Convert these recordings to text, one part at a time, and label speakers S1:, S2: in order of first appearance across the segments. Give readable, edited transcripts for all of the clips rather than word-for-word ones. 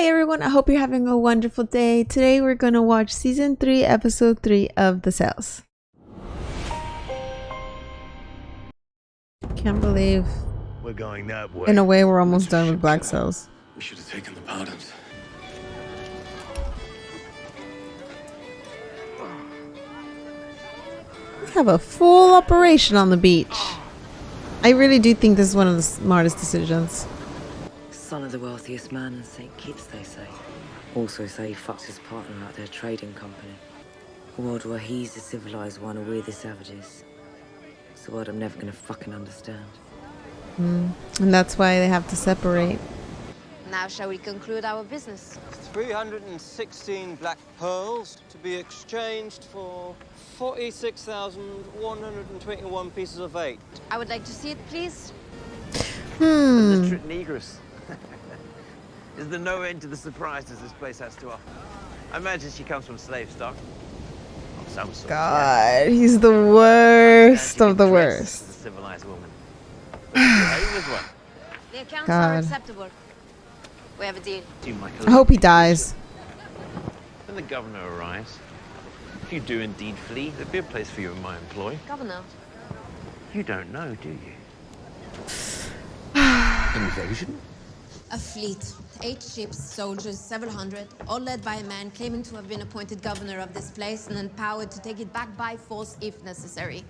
S1: Hey everyone, I hope you're having a wonderful day. Today we're going to watch Season 3, Episode 3 of The Cells. Can't believe
S2: we're going that way.
S1: In a way, we're almost done with Black Cells.
S3: We should have taken the pardons.
S1: We have a full operation on the beach. I really do think this is one of the smartest decisions.
S4: Son of the wealthiest man in St. Kitts, they say. Also say he fucks his partner out their trading company. A world where he's the civilized one and we're the savages. It's a world I'm never gonna fucking understand.
S1: And that's why they have to separate.
S5: Now shall we conclude our business?
S6: 316 black pearls to be exchanged for 46,121 pieces of 8.
S5: I would like to see it, please.
S2: The Negress. Is there no end to the surprises this place has to offer? I imagine she comes from slave stock. Of some sort.
S1: God, he's the worst of the worst.
S2: As a civilized woman. Behave as one.
S5: The accounts
S1: God.
S5: are acceptable. We have a deal.
S1: I hope he dies.
S2: When the governor arrives, if you do indeed flee, there'd be a place for you in my employ.
S5: Governor.
S2: You don't know, do you?
S3: Invasion?
S7: A fleet, 8 ships, soldiers, several hundred, all led by a man claiming to have been appointed governor of this place and empowered to take it back by force if necessary.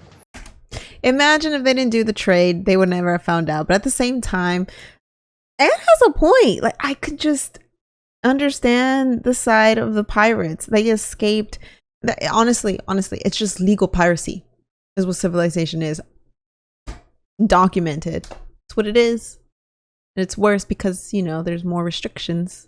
S1: Imagine if they didn't do the trade, they would never have found out. But at the same time, Anne has a point. Like, I could just understand the side of the pirates. They escaped. Honestly, it's just legal piracy is what civilization is. Documented. It's what it is. And it's worse because, you know, there's more restrictions.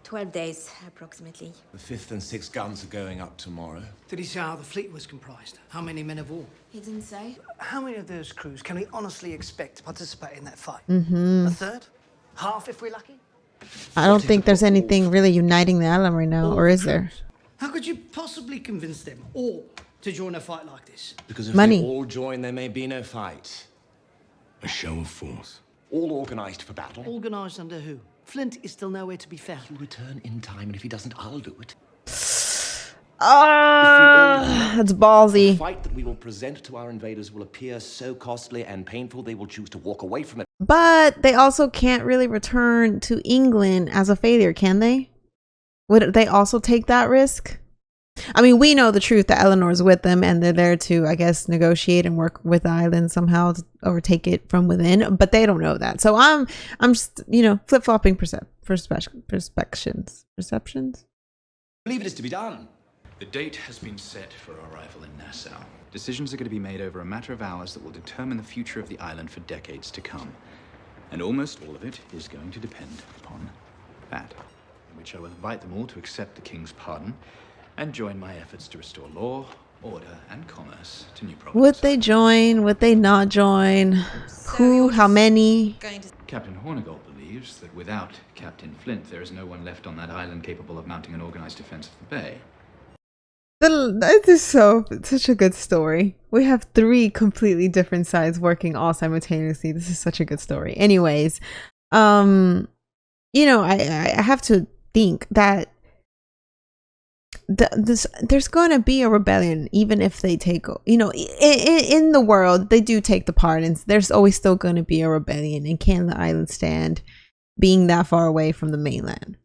S7: 12 days, approximately.
S3: The 5th and 6th guns are going up tomorrow.
S8: Did he say how the fleet was comprised? How many men of war?
S7: He didn't say.
S8: How many of those crews can we honestly expect to participate in that fight?
S1: Mm-hmm.
S8: A third? Half if we're lucky?
S1: I don't think there's anything really uniting the island right now, or is there?
S8: How could you possibly convince them all to join a fight like this?
S3: Because if
S1: Money.
S3: they all join, there may be no fight. A show of force. All organized for battle.
S8: Organised under who? Flint is still nowhere to be found.
S3: He'll return in time, and if he doesn't, I'll do it.
S1: That's ballsy.
S3: The fight that we will present to our invaders will appear so costly and painful, they will choose to walk away from it.
S1: But they also can't really return to England as a failure, can they? Would they also take that risk? I mean, we know the truth that Eleanor's with them and they're there to, I guess, negotiate and work with the island somehow to overtake it from within, but they don't know that. So I'm just, you know, flip-flopping perceptions.
S3: I believe it is to be done.
S9: The date has been set for arrival in Nassau. Decisions are going to be made over a matter of hours that will determine the future of the island for decades to come. And almost all of it is going to depend upon that, in which I will invite them all to accept the King's pardon and join my efforts to restore law, order, and commerce to New Providence.
S1: Would they join? Would they not join? Who? How many?
S9: Captain Hornigold believes that without Captain Flint, there is no one left on that island capable of mounting an organized defense of the bay.
S1: That is such a good story. We have 3 completely different sides working all simultaneously. This is such a good story. Anyways, you know, I have to think that there's going to be a rebellion, even if they take, you know, in the world, they do take the pardons. There's always still going to be a rebellion. And can the island stand being that far away from the mainland?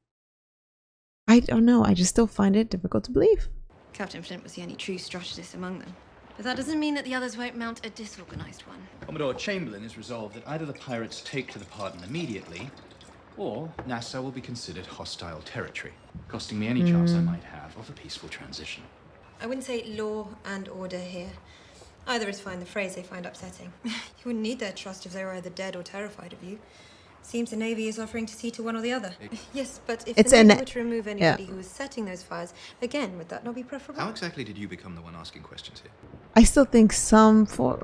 S1: I don't know. I just still find it difficult to believe.
S7: Captain Flint was the only true strategist among them. But that doesn't mean that the others won't mount a disorganized one.
S9: Commodore Chamberlain has resolved that either the pirates take to the pardon immediately, or Nassau will be considered hostile territory, costing me any chance I might have of a peaceful transition.
S7: I wouldn't say law and order here. Either is fine. The phrase they find upsetting. You wouldn't need their trust if they were either dead or terrified of you. Seems the Navy is offering to see to one or the other. Yes, but if the Navy were to remove anybody who was setting those fires, again, would that not be preferable?
S9: How exactly did you become the one asking questions here?
S1: I still think I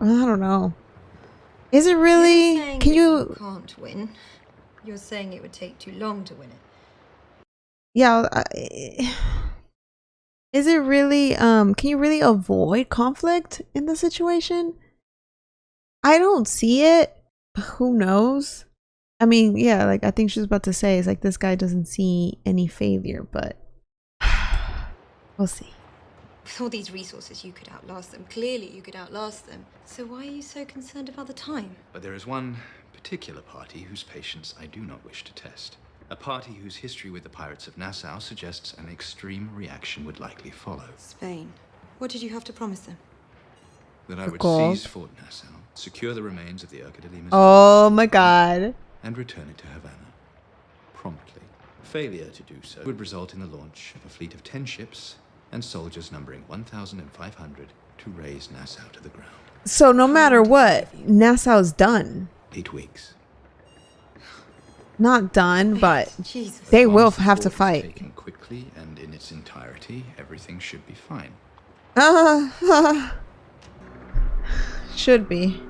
S1: don't know. Is it really? Can you
S7: can't win. You're saying it would take too long to win it.
S1: Yeah. Is it really? Can you really avoid conflict in the situation? I don't see it. Who knows? I mean, yeah, like I think she was about to say is like this guy doesn't see any failure, but we'll see.
S7: With all these resources, you could outlast them. Clearly, you could outlast them. So why are you so concerned about the time?
S9: But there is one particular party whose patience I do not wish to test. A party whose history with the pirates of Nassau suggests an extreme reaction would likely follow.
S7: Spain. What did you have to promise them?
S9: That I would
S1: gold.
S9: seize Fort Nassau, secure the remains of the Urca de Lima's
S1: Oh my god.
S9: and return it to Havana. Promptly. Failure to do so would result in the launch of a fleet of 10 ships and soldiers numbering 1,500 to raise Nassau to the ground.
S1: So no matter what, Nassau's done.
S9: 8 weeks.
S1: Not done, but
S7: Jesus.
S1: they will
S9: Once the
S1: have to
S9: fort is
S1: fight.
S9: taken quickly and in its entirety, everything should be fine.
S1: Should be.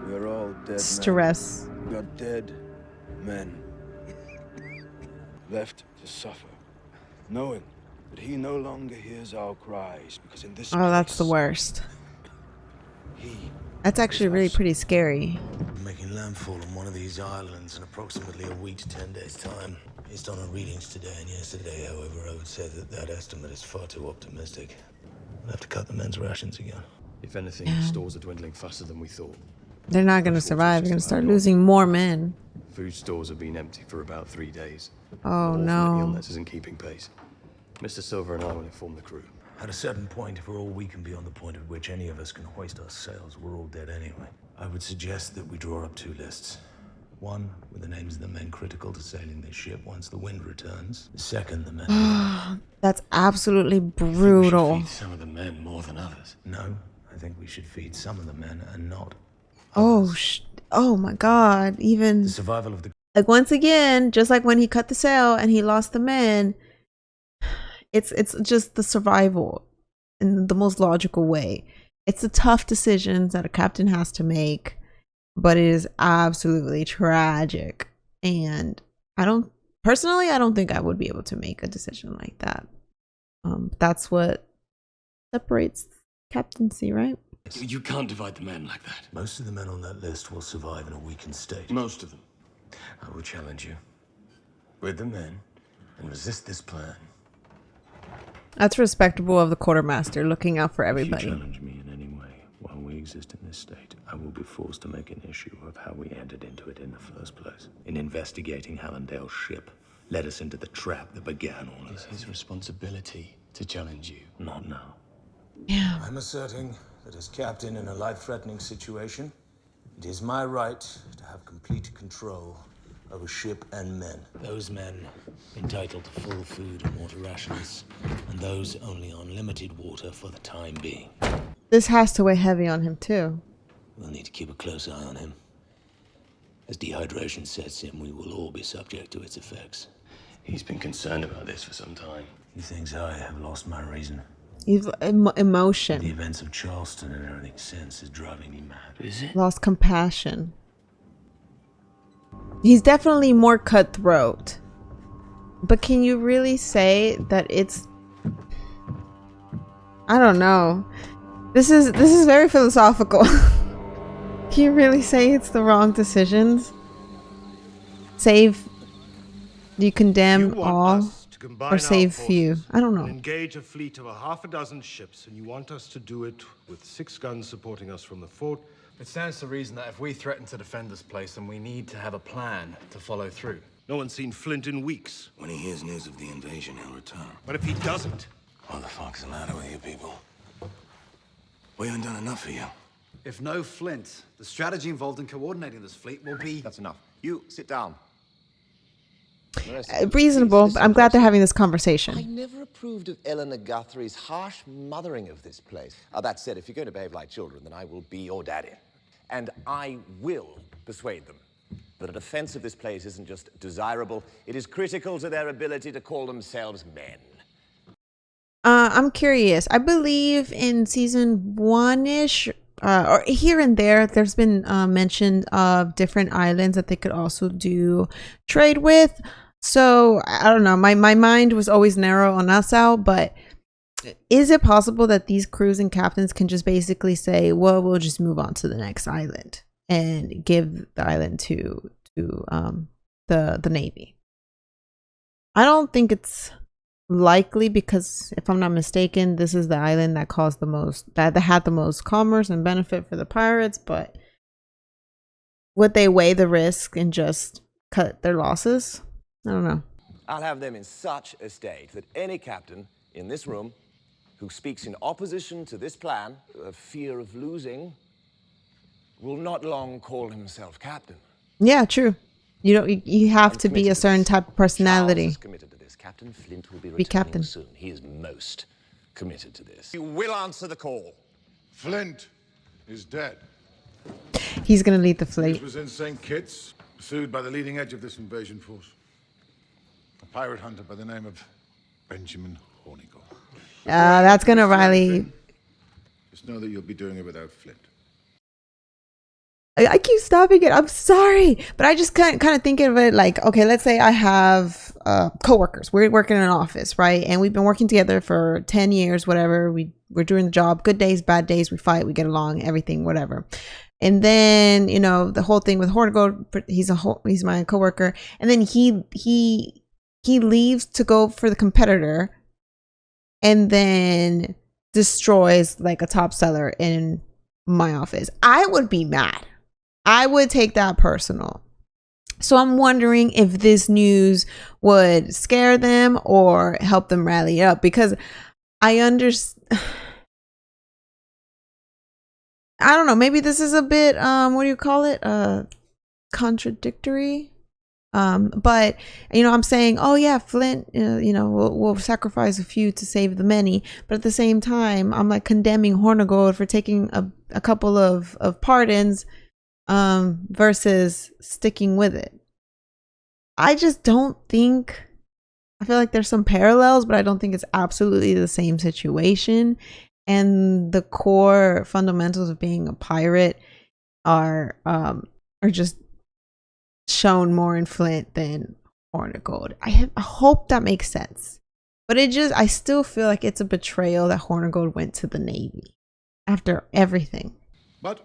S10: We're all dead
S1: Stress.
S10: men. We are dead men. Left to suffer. Knowing that he no longer hears our cries because in this
S1: Oh, that's the
S10: place,
S1: worst.
S10: he
S1: That's actually really pretty scary.
S11: Making landfall on one of these islands in approximately a week to 10 days' time. Based on our readings today and yesterday, however, I would say that that estimate is far too optimistic. We'll have to cut the men's rations again.
S3: If anything, stores are dwindling faster than we thought.
S1: They're not going to survive. They're going to start losing more men.
S3: Food stores have been empty for about 3 days.
S1: Oh,
S3: The
S1: no.
S3: illness isn't keeping pace. Mr. Silver and I will inform the crew.
S11: At a certain point, if we're all weak and beyond the point at which any of us can hoist our sails, we're all dead anyway. I would suggest that we draw up 2 lists. One, with the names of the men critical to sailing this ship once the wind returns. The second, the men...
S1: That's absolutely brutal.
S11: Feed some of the men more than others. No, I think we should feed some of the men and not
S1: Oh, oh my god. Even
S11: the survival of the...
S1: like once again, just like when he cut the sail and he lost the men, it's just the survival in the most logical way. It's the tough decisions that a captain has to make, but it is absolutely tragic. And I don't think I would be able to make a decision like that. That's what separates captaincy, right?
S3: You can't divide the men like that.
S11: Most of the men on that list will survive in a weakened state.
S3: Most of them.
S11: I will challenge you. Rid the men and resist this plan.
S1: That's respectable of the quartermaster, looking out for everybody.
S11: If you challenge me in any way while we exist in this state, I will be forced to make an issue of how we entered into it in the first place. In investigating Hallandale's ship, led us into the trap that began all of this.
S3: It's his responsibility to challenge you.
S11: Not now.
S1: Yeah.
S11: I'm asserting that as captain in a life-threatening situation, it is my right to have complete control over ship and men. Those men entitled to full food and water rations, and those only on limited water for the time being.
S1: This has to weigh heavy on him too.
S11: We'll need to keep a close eye on him. As dehydration sets in, we will all be subject to its effects.
S3: He's been concerned about this for some time.
S11: He thinks I have lost my reason.
S1: He's emotion.
S11: The events of Charleston and everything since is driving me mad.
S3: Is it?
S1: Lost compassion. He's definitely more cutthroat. But can you really say that it's... I don't know. This is very philosophical. Can you really say it's the wrong decisions? Save... Do you condemn all? Or save few? I don't know.
S12: Engage a fleet of 6 ships, and you want us to do it with 6 guns supporting us from the fort.
S13: It stands to reason that if we threaten to defend this place, then we need to have a plan to follow through.
S12: No one's seen Flint in weeks.
S11: When he hears news of the invasion, he'll return.
S12: But if he doesn't?
S11: What the fuck's the matter with you people? We haven't done enough for you.
S13: If no Flint, the strategy involved in coordinating this fleet will be...
S3: That's enough. You sit down.
S1: Reasonable, but I'm glad they're having this
S14: I
S1: conversation.
S14: never approved of Eleanor Guthrie's harsh mothering of this place. That said, if you're going to behave like children, then I will be your daddy. And I will persuade them that a defense of this place isn't just desirable, it is critical to their ability to call themselves men.
S1: I'm curious. I believe in season 1-ish, or here and there's been mention of different islands that they could also do trade with. So I don't know. My mind was always narrow on Nassau, but is it possible that these crews and captains can just basically say, well, we'll just move on to the next island and give the island to the Navy. I don't think it's likely because if I'm not mistaken, this is the island that caused the most, that had the most commerce and benefit for the pirates. But would they weigh the risk and just cut their losses? I don't know.
S14: I'll have them in such a state that any captain in this room who speaks in opposition to this plan, a fear of losing, will not long call himself captain.
S1: Yeah, true. You don't. You have to be a certain type of personality.
S14: Charles is committed to this. Captain Flint will be
S1: captain
S14: soon. He is most committed to this. You will answer the call.
S12: Flint is dead.
S1: He's gonna lead the fleet.
S12: He was in St. Kitts, pursued by the leading edge of this invasion force. A pirate hunter by the name of Benjamin Hornigold.
S1: That's gonna Riley.
S12: Just know that you'll be doing it without Flint.
S1: I keep stopping it. I'm sorry, but I just kind of think of it like, okay, let's say I have coworkers. We're working in an office, right? And we've been working together for 10 years, whatever. We're doing the job. Good days, bad days. We fight. We get along. Everything, whatever. And then, you know, the whole thing with Hornigold. He's my coworker, and then he leaves to go for the competitor, and then destroys like a top seller in my office. I would be mad. I would take that personal. So I'm wondering if this news would scare them or help them rally up, because I understand. I don't know. Maybe this is a bit, what do you call it? Contradictory. But you know, I'm saying, oh yeah, Flint, you know, we'll sacrifice a few to save the many. But at the same time, I'm like condemning Hornigold for taking a couple of pardons, versus sticking with it. I just don't think, I feel like there's some parallels, but I don't think it's absolutely the same situation. And the core fundamentals of being a pirate are just shown more in Flint than Hornigold. I hope that makes sense. But I still feel like it's a betrayal that Hornigold went to the Navy after everything.
S12: But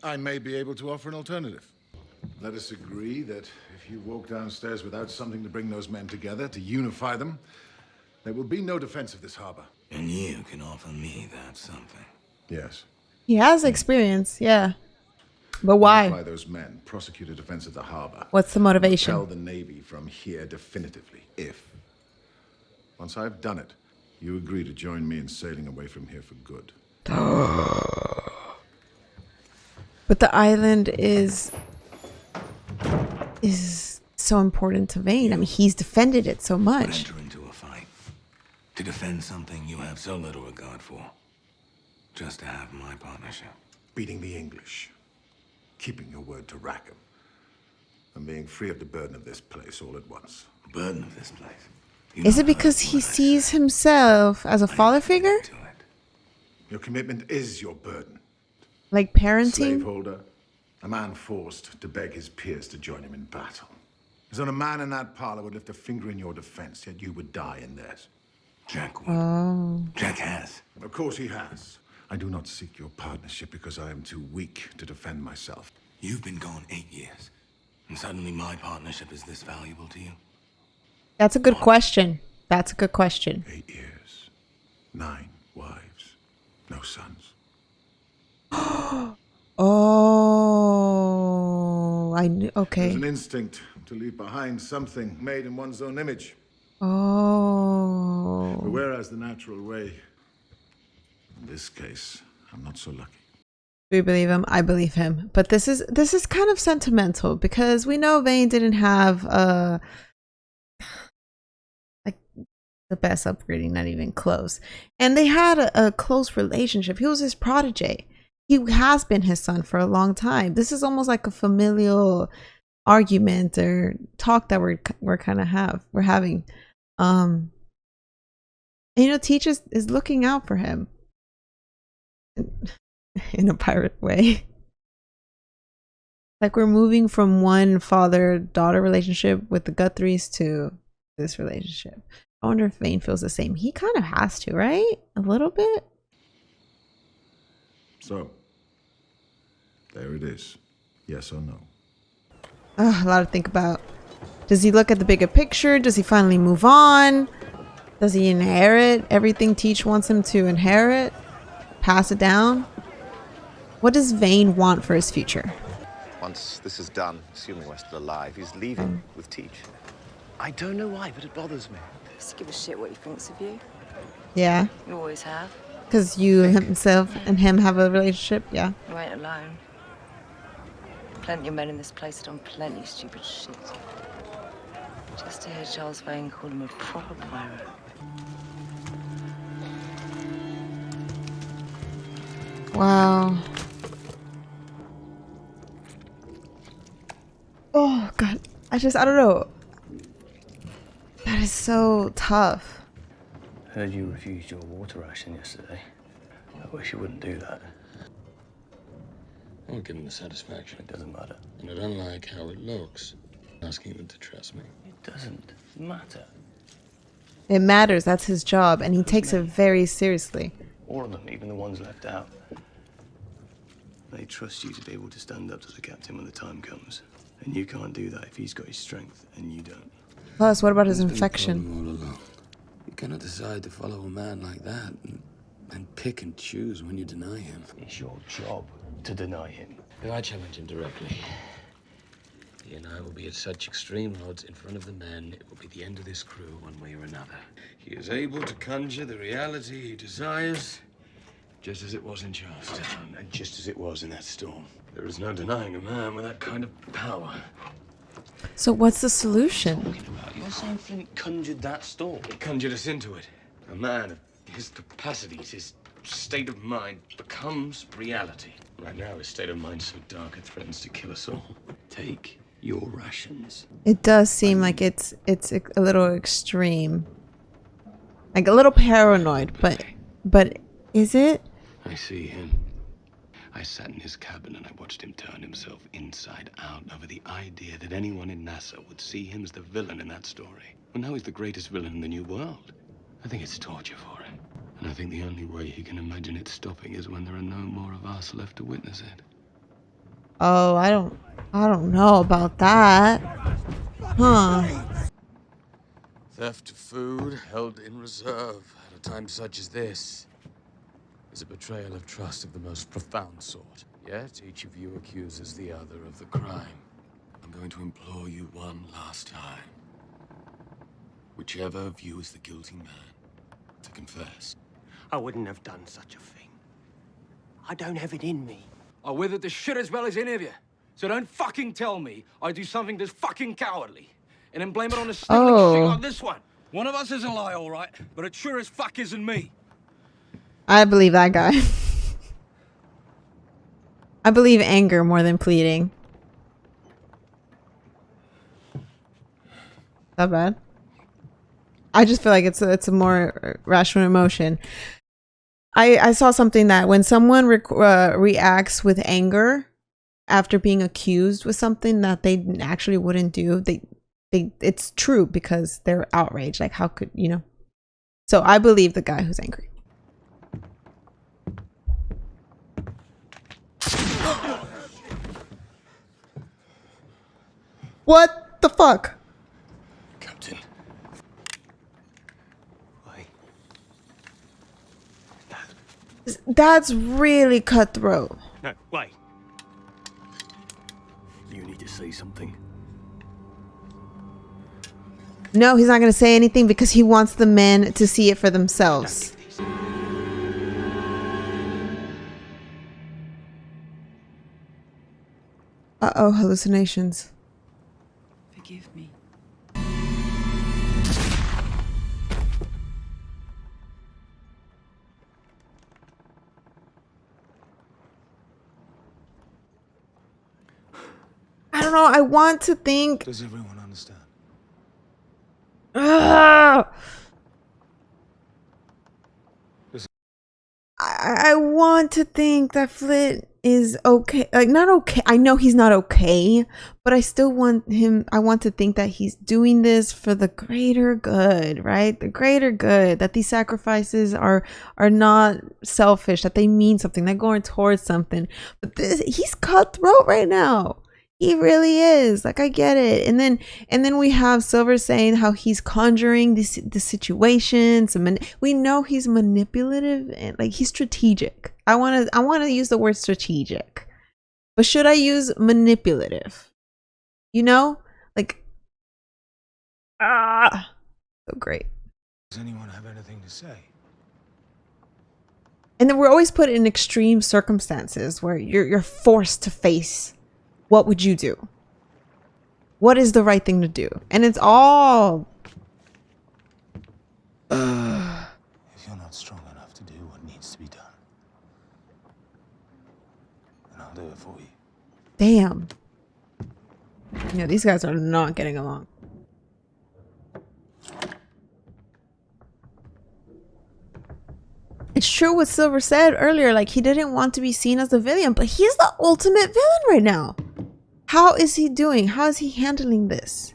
S12: I may be able to offer an alternative. Let us agree that if you walk downstairs without something to bring those men together, to unify them, there will be no defense of this harbor.
S11: And you can offer me that something.
S12: Yes.
S1: He has experience, yeah. But why?
S12: Unify those men, prosecute a defense of the harbor.
S1: What's the motivation?
S12: Tell the Navy from here definitively, if. Once I've done it, you agree to join me in sailing away from here for good.
S1: But the island is so important to Vane. I mean, he's defended it so much.
S11: Enter into a fight to defend something you have so little regard for, just to have my partnership.
S12: Beating the English, keeping your word to Rackham, and being free of the burden of this place all at once.
S11: The burden of this place?
S1: Is it because he sees himself as a father figure?
S12: Your commitment is your burden.
S1: Like parenting?
S12: Slaveholder, a man forced to beg his peers to join him in battle. As though a man in that parlor would lift a finger in your defense, yet you would die in theirs.
S11: Jack would.
S1: Oh.
S11: Jack has.
S12: Of course he has. I do not seek your partnership because I am too weak to defend myself.
S11: You've been gone 8 years, and suddenly my partnership is this valuable to you?
S1: That's a good question. That's a good question.
S12: 8 years, 9 wives, no sons.
S1: Oh, I knew. Okay.
S12: There's an instinct to leave behind something made in one's own image.
S1: Oh.
S12: But whereas the natural way, in this case, I'm not so lucky.
S1: Do we believe him? I believe him. But this is kind of sentimental because we know Vane didn't have like the best upbringing, not even close. And they had a close relationship. He was his protege. He has been his son for a long time. This is almost like a familial argument or talk that we're having. And, you know, Teach is looking out for him in a pirate way. Like we're moving from one father-daughter relationship with the Guthries to this relationship. I wonder if Vane feels the same. He kind of has to, right? A little bit.
S12: So, There it is. Yes or no?
S1: A lot to think about. Does he look at the bigger picture? Does he finally move on? Does he inherit everything Teach wants him to inherit? Pass it down? What does Vane want for his future?
S14: Once this is done, assuming we're still alive, he's leaving with Teach. I don't know why, but it bothers me.
S4: Just give a shit what he thinks of you.
S1: Yeah.
S4: You always have.
S1: Because you himself and him have a relationship? Yeah.
S4: You ain't alone. Plenty of men in this place have done plenty of stupid shit. Just to hear Charles Vane call him a proper pirate.
S1: Wow. Oh, God. I don't know. That is so tough.
S15: Heard you refused your water ration yesterday. I wish you wouldn't do that.
S16: I won't give him the satisfaction.
S15: It doesn't matter.
S16: And I don't like how it looks. Asking him to trust me.
S15: It doesn't matter.
S1: It matters. That's his job. And he takes it very seriously.
S15: All of them, even the ones left out. They trust you to be able to stand up to the captain when the time comes. And you can't do that if he's got his strength and you don't.
S1: Plus, what about his
S16: It's been a
S1: infection?
S16: problem all along. You cannot decide to follow a man like that and pick and choose when you deny him.
S15: It's your job to deny him.
S16: If I challenge him directly, he and I will be at such extreme odds in front of the men, it will be the end of this crew one way or another. He is able to conjure the reality he desires, just as it was in Charlestown, and just as it was in that storm. There is no denying a man with that kind of power.
S1: So what's the solution?
S16: You're saying Flint conjured that storm? He conjured us into it. A man of his capacities, his state of mind, becomes reality. Right now, his state of mind's so dark it threatens to kill us all. Take your rations.
S1: It does seem like it's a little extreme. Like a little paranoid, but is it?
S16: I see him. I sat in his cabin and I watched him turn himself inside out over the idea that anyone in Nassau would see him as the villain in that story. Well, now he's the greatest villain in the New World. I think it's torture for him. And I think the only way he can imagine it stopping is when there are no more of us left to witness it.
S1: Oh, I don't know about that. Huh.
S16: Theft of food held in reserve at a time such as this is a betrayal of trust of the most profound sort. Yet each of you accuses the other of the crime. I'm going to implore you one last time. Whichever of you is the guilty man, to confess.
S17: I wouldn't have done such a thing. I don't have it in me.
S18: I withered the shit as well as any of you. So don't fucking tell me I do something that's fucking cowardly. And then blame it on a sniveling shit like this one. One of us is a lie, all right, but it sure as fuck isn't me.
S1: I believe that guy. I believe anger more than pleading. Not bad. I just feel like it's a more rational emotion. I saw something that when someone reacts with anger after being accused with something that they actually wouldn't do, it's true because they're outraged. Like, how could, you know? So I believe the guy who's angry. What the fuck?
S16: Captain.
S1: That's really cutthroat.
S17: No, wait.
S15: You need to say something.
S1: No, he's not going to say anything because he wants the men to see it for themselves. Uh-oh, hallucinations.
S4: Forgive me.
S1: I don't know. I want to think.
S10: Does everyone understand?
S1: I want to think that Flint is okay, like not okay. I know he's not okay, but I still want him, I want to think that he's doing this for the greater good, right? The greater good, that these sacrifices are not selfish, that they mean something, they're going towards something. But he's cutthroat right now. He really is. Like, I get it. And then we have Silver saying how he's conjuring this situations. We know he's manipulative and like he's strategic. I want to use the word strategic. But should I use manipulative? You know? Like, so great.
S11: Does anyone have anything to say?
S1: And then we're always put in extreme circumstances where you're forced to face. What would you do? What is the right thing to do? And it's all...
S11: If you're not strong enough to do what needs to be done, then I'll do it for you.
S1: Damn. You know, these guys are not getting along. It's true what Silver said earlier, like he didn't want to be seen as the villain, but he's the ultimate villain right now. How is he doing? How is he handling this?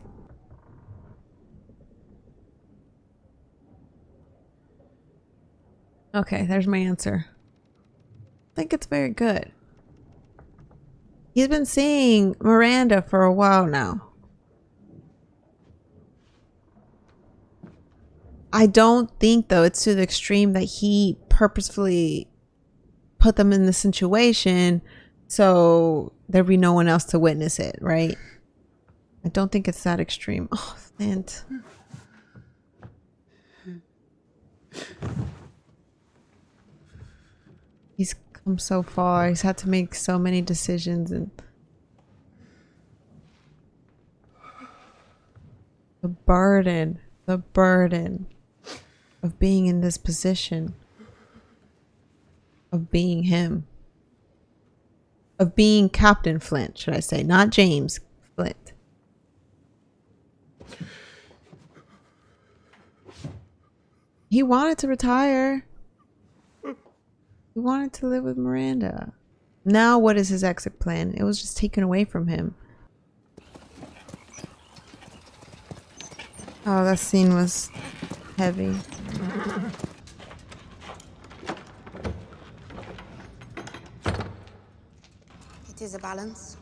S1: Okay, there's my answer. I think it's very good. He's been seeing Miranda for a while now. I don't think, though, it's to the extreme that he purposefully put them in this situation so there'd be no one else to witness it, right? I don't think it's that extreme. Oh, Flint. He's come so far. He's had to make so many decisions, and the burden of being in this position, of being him, of being Captain Flint, should I say, not James Flint. He wanted to retire. He wanted to live with Miranda. Now what is his exit plan? It was just taken away from him. Oh, that scene was heavy.
S5: It is a balance.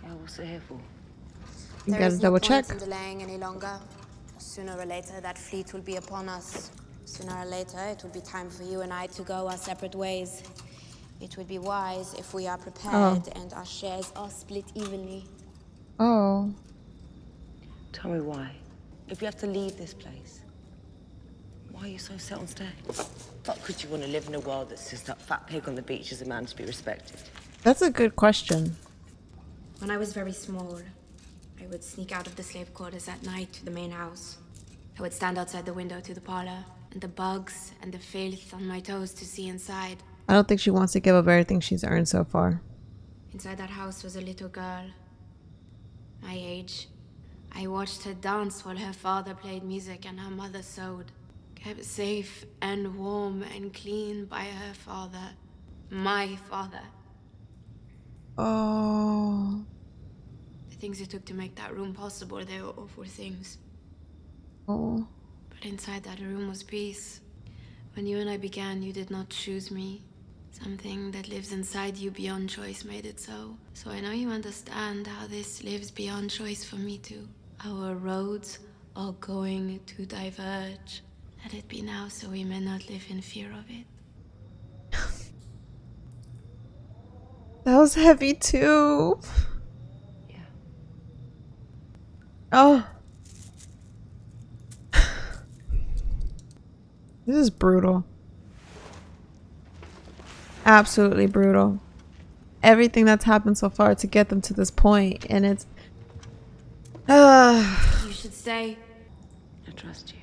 S4: Yeah, what's it here for?
S1: You
S5: There
S1: gotta
S5: is
S1: double
S5: no point
S1: check.
S5: in delaying any longer. Sooner or later, that fleet will be upon us. Sooner or later, it will be time for you and I to go our separate ways. It would be wise if we are prepared and our shares are split evenly.
S1: Oh.
S4: Tell me why. If you have to leave this place, why are you so set on staying? What could you want to live in a world that says that fat pig on the beach is a man to be respected?
S1: That's a good question.
S7: When I was very small, I would sneak out of the slave quarters at night to the main house. I would stand outside the window to the parlor, and the bugs and the filth on my toes to see inside.
S1: I don't think she wants to give up everything she's earned so far.
S7: Inside that house was a little girl, my age. I watched her dance while her father played music and her mother sewed. Kept safe and warm and clean by her father. My father.
S1: Oh.
S7: The things it took to make that room possible, they were awful things.
S1: Oh.
S7: But inside that room was peace. When you and I began, you did not choose me. Something that lives inside you beyond choice made it so. So I know you understand how this lives beyond choice for me too. Our roads are going to diverge. Let it be now so we may not live in fear of it.
S1: That was heavy too. Yeah. Oh. This is brutal. Absolutely brutal. Everything that's happened so far to get them to this point, and it's
S7: You should stay.
S4: I trust you.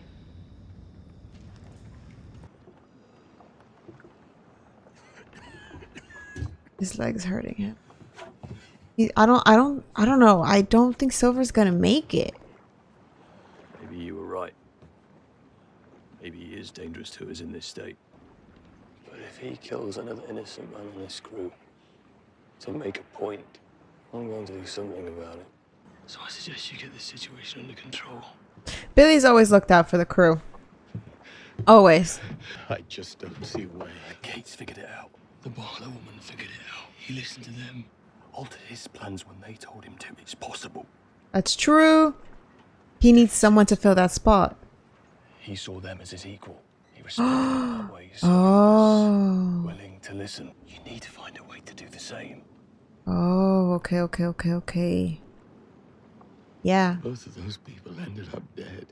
S1: his leg's hurting him. I don't know. I don't think Silver's gonna make it.
S15: Maybe you were right. Maybe he is dangerous to us in this state. But if he kills another innocent man on this crew, to make a point. I'm going to do something about it. So I suggest you get this situation under control.
S1: Billy's always looked out for the crew. Always.
S15: I just don't see why. Kate's figured it out. The woman figured it out. He listened to them. Altered his plans when they told him to. It's possible.
S1: That's true. He needs someone to fill that spot.
S15: He saw them as his equal. He respected them that way. So
S1: Oh.
S15: he was willing to listen. You need to find a way to do the same.
S1: Oh, okay. Yeah.
S15: Both of those people ended up dead.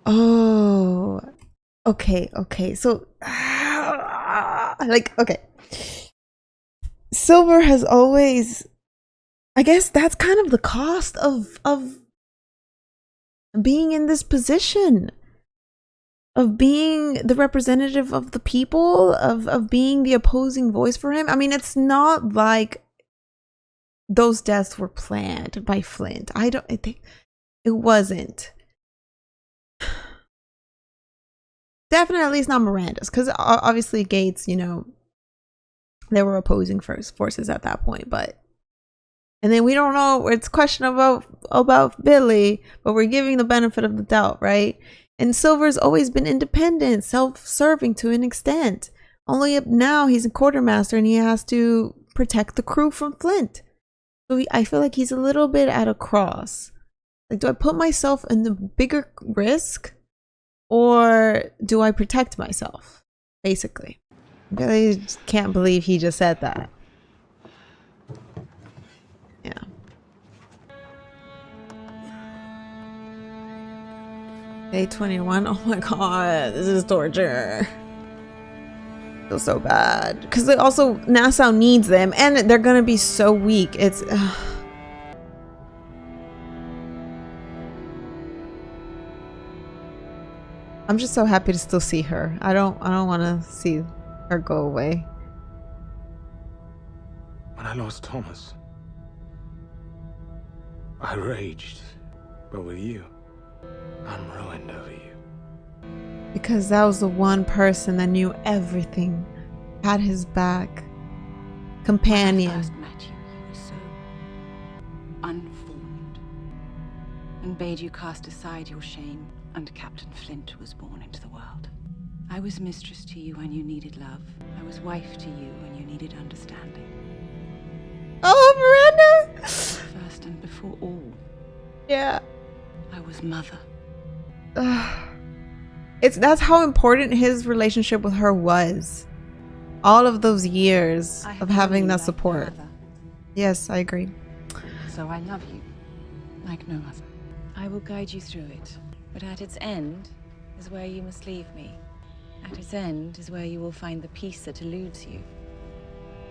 S1: Oh. Okay. So, okay. Silver has always, I guess that's kind of the cost of being in this position, of being the representative of the people, of being the opposing voice for him. I mean, it's not like those deaths were planned by Flint. I think it wasn't. Definitely at least not Miranda's, because obviously Gates, you know, they were opposing forces at that point, but and then we don't know, it's questionable about Billy, but we're giving the benefit of the doubt, right? And Silver's always been independent, self-serving to an extent. Only now he's a quartermaster and he has to protect the crew from Flint. So I feel like he's a little bit at a cross. Like, do I put myself in the bigger risk or do I protect myself? Basically. I just can't believe he just said that. Yeah. Day 21. Oh my god, this is torture. I feel so bad because they also Nassau needs them and they're gonna be so weak. It's I'm just so happy to still see her. I don't want to see her go away.
S11: When I lost Thomas, I raged. But with you, I'm ruined over you.
S1: Because that was the one person that knew everything, had his back, companion.
S19: When I first met you, you were so unformed, and bade you cast aside your shame, and Captain Flint was born into the world. I was mistress to you when you needed love. I was wife to you when you needed understanding.
S1: Oh, Miranda!
S19: First and before all.
S1: Yeah.
S19: I was mother.
S1: That's how important his relationship with her was. All of those years of having that support. Yes, I agree.
S19: So I love you, like no other. I will guide you through it, but at its end is where you must leave me. At its end is where you will find the peace that eludes you.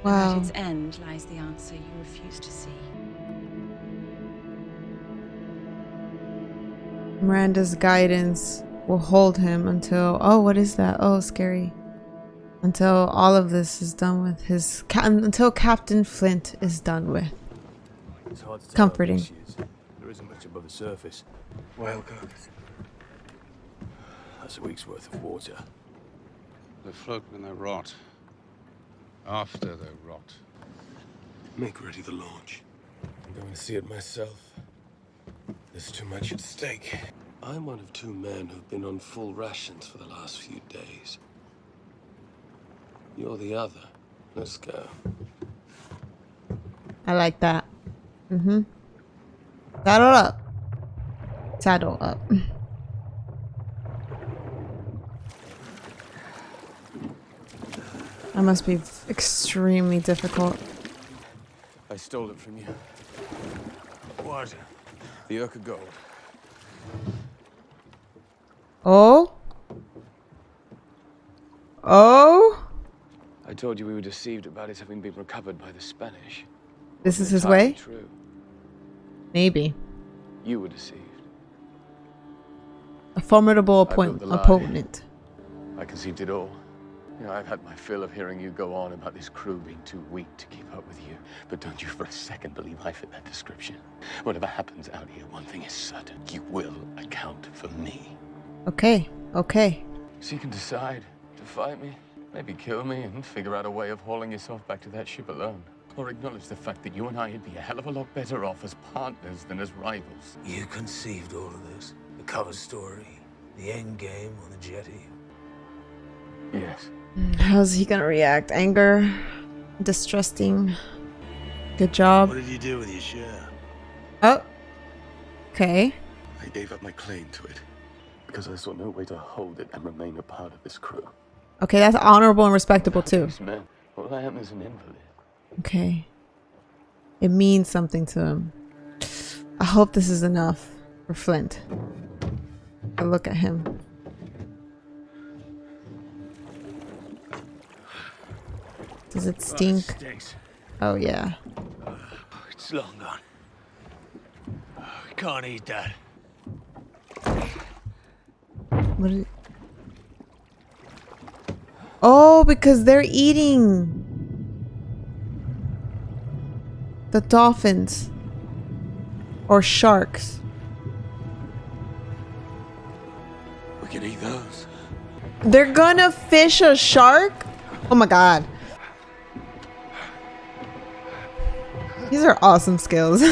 S1: Wow.
S19: And at its end lies the answer you refuse to see.
S1: Miranda's guidance will hold him until, oh, what is that? Oh, scary. Until all of this is done with until Captain Flint is done with.
S15: It's hard to tell
S1: comforting.
S15: how big she is. There isn't much above the surface.
S11: Whale carcass.
S15: That's a week's worth of water.
S20: They float when they rot. After they rot.
S15: Make ready the launch.
S11: I'm going to see it myself. There's too much at stake.
S15: I'm one of two men who've been on full rations for the last few days. You're the other. Let's go.
S1: I like that. Saddle up. Saddle up. That must be extremely difficult.
S11: I stole it from you. What? The Urka gold.
S1: Oh? Oh?
S15: I told you we were deceived about it having been recovered by the Spanish.
S1: This is his
S15: Entirely
S1: way?
S15: True.
S1: Maybe.
S15: You were deceived.
S1: A formidable opponent.
S15: I conceived it all. You know, I've had my fill of hearing you go on about this crew being too weak to keep up with you. But don't you for a second believe I fit that description. Whatever happens out here, one thing is certain. You will account for me.
S1: Okay. Okay.
S15: So you can decide to fight me, Maybe kill me and figure out a way of hauling yourself back to that ship alone. Or acknowledge the fact that you and I would be a hell of a lot better off as partners than as rivals.
S11: You conceived all of this? The cover story, the end game on the jetty?
S15: Yes.
S1: How's he gonna react? Anger? Distrusting? Good job.
S11: What did you do with your share?
S1: Oh. Okay.
S15: I gave up my claim to it because I saw no way to hold it and remain a part of this crew.
S1: Okay, that's honorable and respectable too.
S15: Man, all I am is an invalid.
S1: Okay. It means something to him. I hope this is enough for Flint. I look at him. Does it stink?
S11: Oh, it stinks.
S1: Oh yeah.
S11: It's long gone. We can't eat that.
S1: What is it? Oh, because they're eating the dolphins or sharks.
S15: We can eat those.
S1: They're gonna fish a shark? Oh my god. These are awesome skills.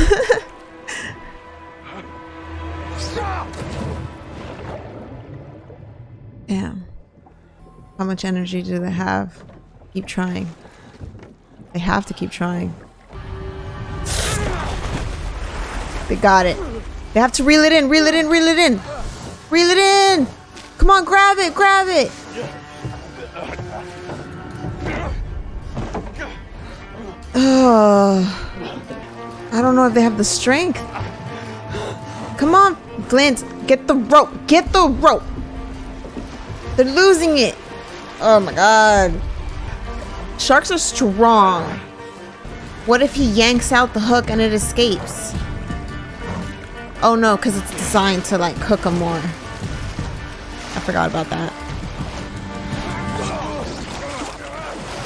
S1: Damn. How much energy do they have? Keep trying. They have to keep trying. They got it. They have to reel it in, reel it in, reel it in. Reel it in! Come on, grab it, grab it! I don't know if they have the strength. Come on, Flint, get the rope, get the rope. They're losing it. Oh my god. Sharks are strong. What if he yanks out the hook and it escapes? Oh no, because it's designed to like hook them more. I forgot about that.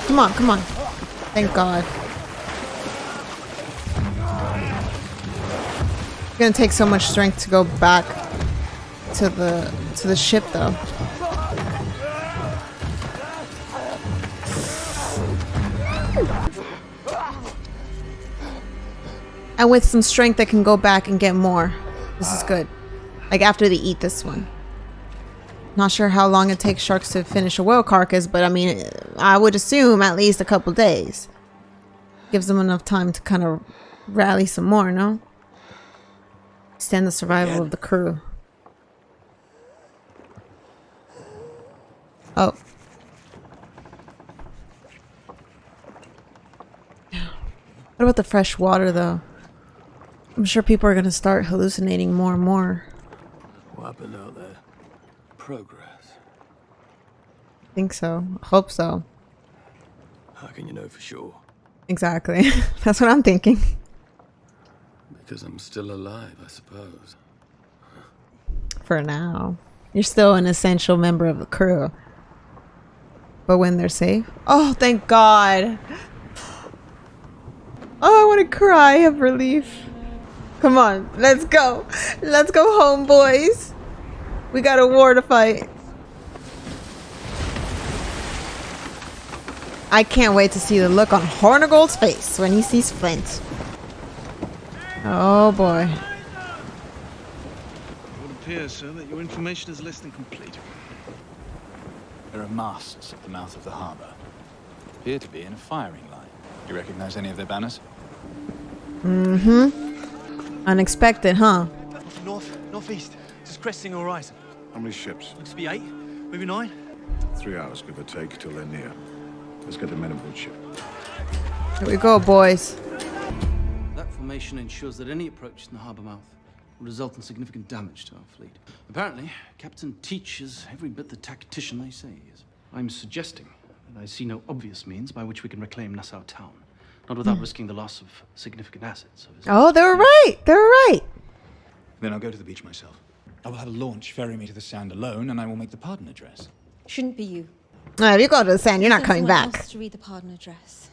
S1: Come on, come on. Thank God. It's gonna take so much strength to go back to the ship though. And with some strength, I can go back and get more. This is good. Like after they eat this one. Not sure how long it takes sharks to finish a whale carcass, but I mean, I would assume at least a couple days. Gives them enough time to kind of rally some more, no? Extend the survival of the crew. Oh. What about the fresh water, though? I'm sure people are going to start hallucinating more and more.
S11: What happened out there?
S15: Progress.
S1: I think so. Hope so.
S15: How can you know for sure?
S1: Exactly. That's what I'm thinking.
S15: Because I'm still alive, I suppose.
S1: For now. You're still an essential member of the crew. But when they're safe? Oh, thank God. Oh, I want to cry of relief. Come on, let's go. Let's go home, boys. We got a war to fight. I can't wait to see the look on Hornigold's face when he sees Flint. Oh boy.
S20: It would appear, sir, that your information is less than complete.
S9: There are masts at the mouth of the harbor. Appear to be in a firing line. Do you recognize any of their banners?
S1: Mm-hmm. Unexpected, huh?
S6: Northeast, just cresting the horizon.
S12: How many ships?
S6: Looks to be 8, maybe 9.
S12: 3 hours, give or take, till they're near. Let's get the men aboard ship.
S1: Here we go, boys.
S13: That formation ensures that any approach in the harbor mouth will result in significant damage to our fleet. Apparently, Captain Teach is every bit the tactician they say he is. I'm suggesting that I see no obvious means by which we can reclaim Nassau town, not without risking the loss of significant assets.
S1: Oh, they were right. They were right.
S9: Then I'll go to the beach myself. I will have a launch ferry me to the sand alone, and I will make the pardon address.
S7: Shouldn't be you.
S1: If you go to the sand, you're not coming
S7: Someone
S1: back.
S7: else to read the pardon address.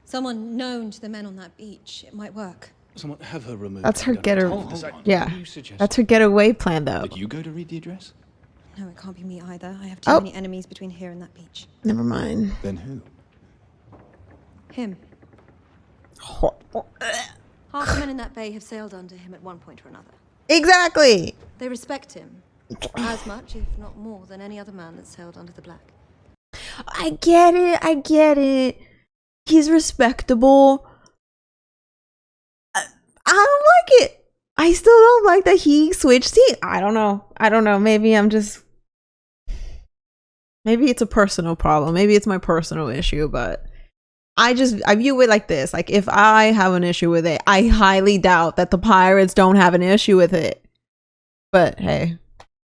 S7: Someone known to the men on that beach. It might work.
S13: Someone have her removed.
S1: That's her
S13: Hold
S1: get
S13: on.
S1: Yeah. That's her getaway plan, though.
S9: Did you go to read the address?
S7: No, it can't be me either. I have too many enemies between here and that beach.
S1: Never mind.
S10: Then who?
S7: Him. Half the men in that bay have sailed under him at one point or another.
S1: Exactly.
S7: They respect him as much, if not more, than any other man that's sailed under the Black.
S1: I get it. He's respectable. I don't like it. I still don't like that he switched teams. I don't know. Maybe it's a personal problem. Maybe it's my personal issue, but I view it like this. Like, if I have an issue with it, I highly doubt that the pirates don't have an issue with it. But hey,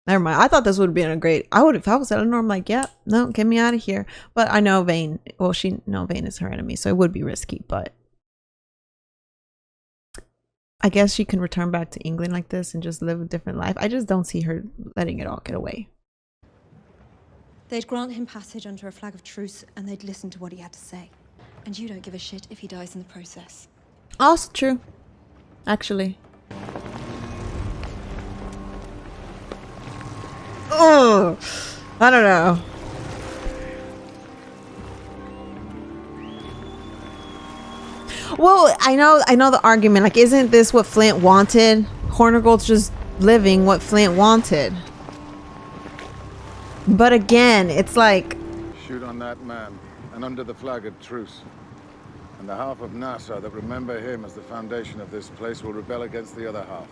S1: never mind. I thought this would have been if I was Eleanor, I'm like, yeah, no, get me out of here. But I know Vane, Vane is her enemy, so it would be risky, but I guess she can return back to England like this and just live a different life. I just don't see her letting it all get away.
S7: They'd grant him passage under a flag of truce, and they'd listen to what he had to say. And you don't give a shit if he dies in the process.
S1: Also true, actually. Oh, I don't know. Well, I know the argument. Like, isn't this what Flint wanted? Hornigold's just living what Flint wanted. But again, it's like,
S12: Shoot on that man, and under the flag of truce. And the half of Nassau that remember him as the foundation of this place will rebel against the other half.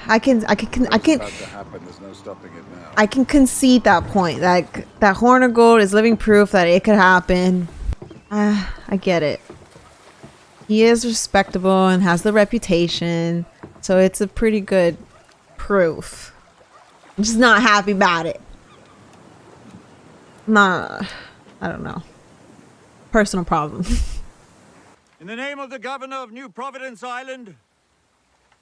S1: I can
S12: About to happen. There's no stopping it now.
S1: I can concede that point. Like, that Hornigold is living proof that it could happen. I get it. He is respectable and has the reputation, so it's a pretty good proof. I'm just not happy about it. Nah, I don't know. Personal problem.
S21: In the name of the governor of New Providence Island,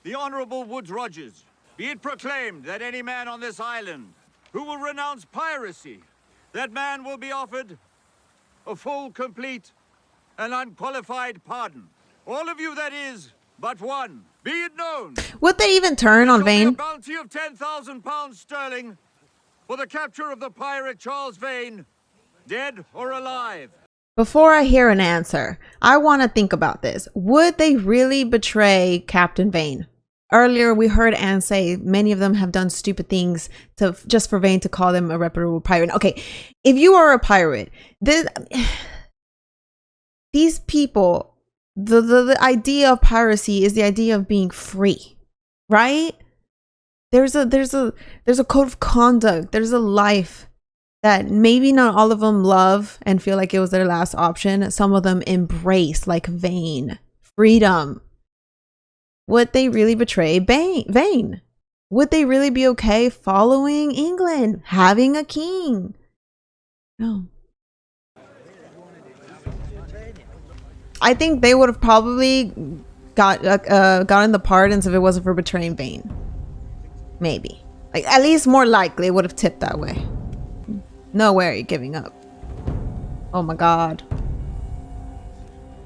S21: the Honorable Woodes Rogers, be it proclaimed that any man on this island who will renounce piracy, that man will be offered a full, complete, and unqualified pardon. All of you, that is, but one. Be it known.
S1: Would they even turn on Vane?
S21: A bounty of 10,000 pounds sterling for the capture of the pirate Charles Vane, dead or alive.
S1: Before I hear an answer, I want to think about this. Would they really betray Captain Vane? Earlier, we heard Anne say many of them have done stupid things just for Vane to call them a reputable pirate. Okay, if you are a pirate, these people, the idea of piracy is the idea of being free, right? There's a code of conduct. There's a life that maybe not all of them love and feel like it was their last option. Some of them embrace, like Vane, freedom. Would they really betray Vane? Would they really be okay following England, having a king? No. I think they would have probably gotten the pardons if it wasn't for betraying Vane. Maybe. Like, at least more likely it would have tipped that way. No way are you giving up. Oh my god.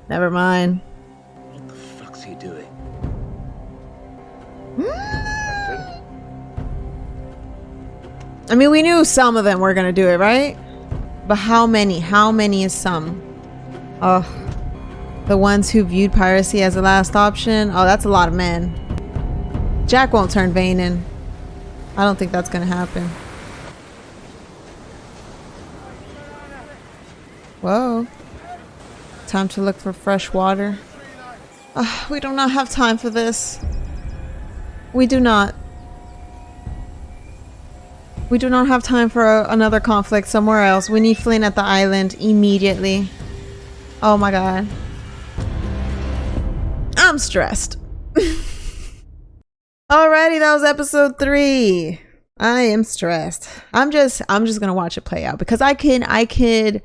S1: Never mind.
S11: What the fuck's he doing?
S1: I mean, we knew some of them were gonna do it, right? But how many? How many is some? Oh, the ones who viewed piracy as the last option? Oh, that's a lot of men. Jack won't turn Vane in. I don't think that's gonna happen. Whoa. Time to look for fresh water. We do not have time for this. We do not. We do not have time for another conflict somewhere else. We need Flint at the island immediately. Oh my god. I'm stressed. Alrighty, that was episode 3. I am stressed. I'm just gonna watch it play out because I could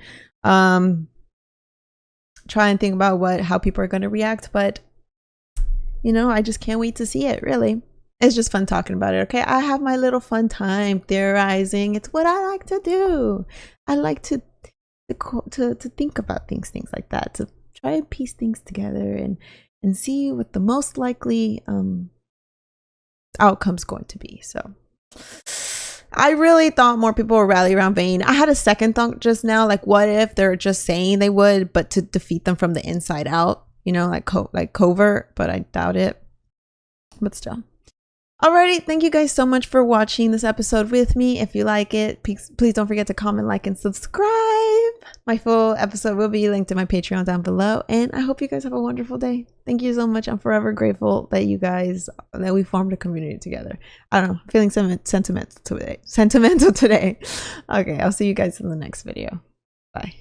S1: try and think about how people are gonna react, but you know, I just can't wait to see it. Really, it's just fun talking about it. Okay, I have my little fun time theorizing. It's what I like to do. I like to think about things like that, to try and piece things together and see what the most likely outcome's going to be. So I really thought more people would rally around Vayne. I had a second thought just now, like what if they're just saying they would, but to defeat them from the inside out, you know, like covert, but I doubt it. But still. Alrighty, thank you guys so much for watching this episode with me. If you like it, please don't forget to comment, like, and subscribe. My full episode will be linked to my Patreon down below, and I hope you guys have a wonderful day. Thank you so much. I'm forever grateful that that we formed a community together. I don't know, feeling sentimental today. Okay, I'll see you guys in the next video. Bye.